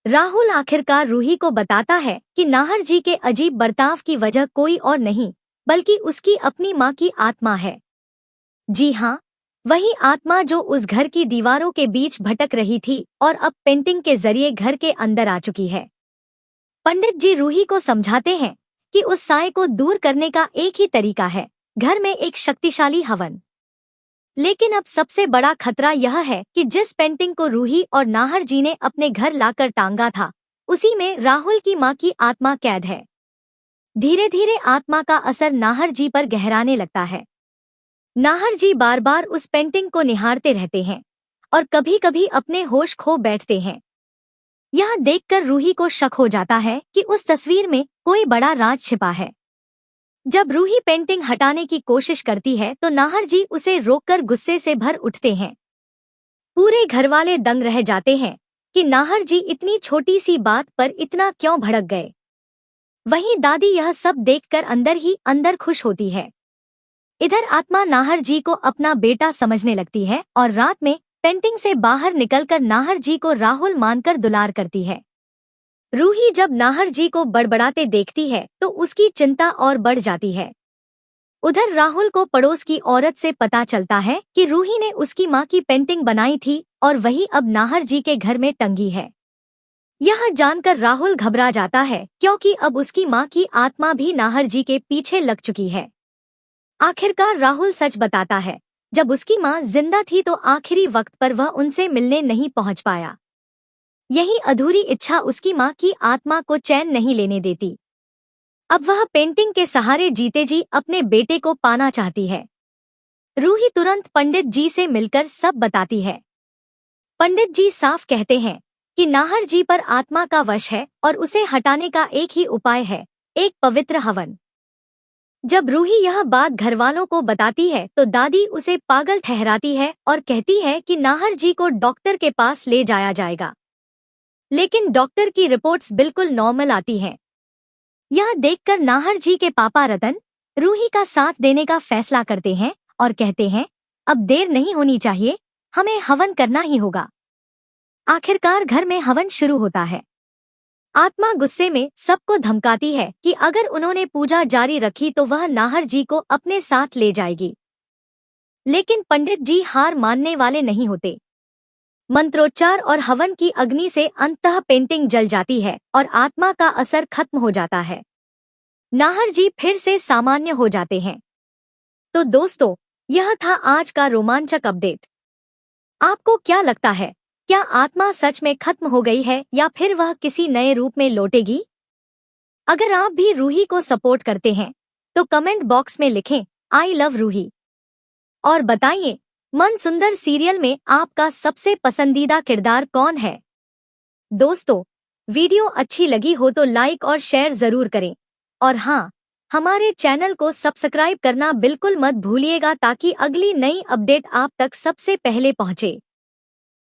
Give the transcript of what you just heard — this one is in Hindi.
राहुल आखिरकार रूही को बताता है कि नाहर जी के अजीब बर्ताव की वजह कोई और नहीं बल्कि उसकी अपनी माँ की आत्मा है। जी हाँ, वही आत्मा जो उस घर की दीवारों के बीच भटक रही थी और अब पेंटिंग के जरिए घर के अंदर आ चुकी है। पंडित जी रूही को समझाते हैं कि उस साए को दूर करने का एक ही तरीका है, घर में एक शक्तिशाली हवन। लेकिन अब सबसे बड़ा खतरा यह है कि जिस पेंटिंग को रूही और नाहर जी ने अपने घर लाकर टांगा था, उसी में राहुल की माँ की आत्मा कैद है। धीरे धीरे आत्मा का असर नाहर जी पर गहराने लगता है। नाहर जी बार बार उस पेंटिंग को निहारते रहते हैं और कभी कभी अपने होश खो बैठते हैं। यह देखकर रूही को शक हो जाता है कि उस तस्वीर में कोई बड़ा राज छिपा है। जब रूही पेंटिंग हटाने की कोशिश करती है तो नाहर जी उसे रोककर गुस्से से भर उठते हैं। पूरे घरवाले दंग रह जाते हैं कि नाहर जी इतनी छोटी सी बात पर इतना क्यों भड़क गए। वहीं दादी यह सब देखकर अंदर ही अंदर खुश होती है। इधर आत्मा नाहर जी को अपना बेटा समझने लगती है और रात में पेंटिंग से बाहर निकलकर नाहर जी को राहुल मानकर दुलार करती है। रूही जब नाहर जी को बड़बड़ाते देखती है तो उसकी चिंता और बढ़ जाती है। उधर राहुल को पड़ोस की औरत से पता चलता है कि रूही ने उसकी माँ की पेंटिंग बनाई थी और वही अब नाहर जी के घर में टंगी है। यह जानकर राहुल घबरा जाता है क्योंकि अब उसकी माँ की आत्मा भी नाहर जी के पीछे लग चुकी है। आखिरकार राहुल सच बताता है, जब उसकी माँ जिंदा थी तो आखिरी वक्त पर वह उनसे मिलने नहीं पहुंच पाया। यही अधूरी इच्छा उसकी माँ की आत्मा को चैन नहीं लेने देती। अब वह पेंटिंग के सहारे जीते जी अपने बेटे को पाना चाहती है। रूही तुरंत पंडित जी से मिलकर सब बताती है। पंडित जी साफ कहते हैं कि नाहर जी पर आत्मा का वश है और उसे हटाने का एक ही उपाय है, एक पवित्र हवन। जब रूही यह बात घरवालों को बताती है तो दादी उसे पागल ठहराती है और कहती है कि नाहर जी को डॉक्टर के पास ले जाया जाएगा। लेकिन डॉक्टर की रिपोर्ट्स बिल्कुल नॉर्मल आती हैं। यह देखकर नाहर जी के पापा रतन रूही का साथ देने का फैसला करते हैं और कहते हैं, अब देर नहीं होनी चाहिए, हमें हवन करना ही होगा। आखिरकार घर में हवन शुरू होता है। आत्मा गुस्से में सबको धमकाती है कि अगर उन्होंने पूजा जारी रखी तो वह नाहर जी को अपने साथ ले जाएगी। लेकिन पंडित जी हार मानने वाले नहीं होते। मंत्रोच्चार और हवन की अग्नि से अंततः पेंटिंग जल जाती है और आत्मा का असर खत्म हो जाता है। नाहर जी फिर से सामान्य हो जाते हैं। तो दोस्तों, यह था आज का रोमांचक अपडेट। आपको क्या लगता है, क्या आत्मा सच में खत्म हो गई है या फिर वह किसी नए रूप में लौटेगी? अगर आप भी रूही को सपोर्ट करते हैं तो कमेंट बॉक्स में लिखें, आई लव रूही। और बताइए, मन सुंदर सीरियल में आपका सबसे पसंदीदा किरदार कौन है? दोस्तों, वीडियो अच्छी लगी हो तो लाइक और शेयर जरूर करें। और हाँ, हमारे चैनल को सब्सक्राइब करना बिल्कुल मत भूलिएगा ताकि अगली नई अपडेट आप तक सबसे पहले पहुंचे।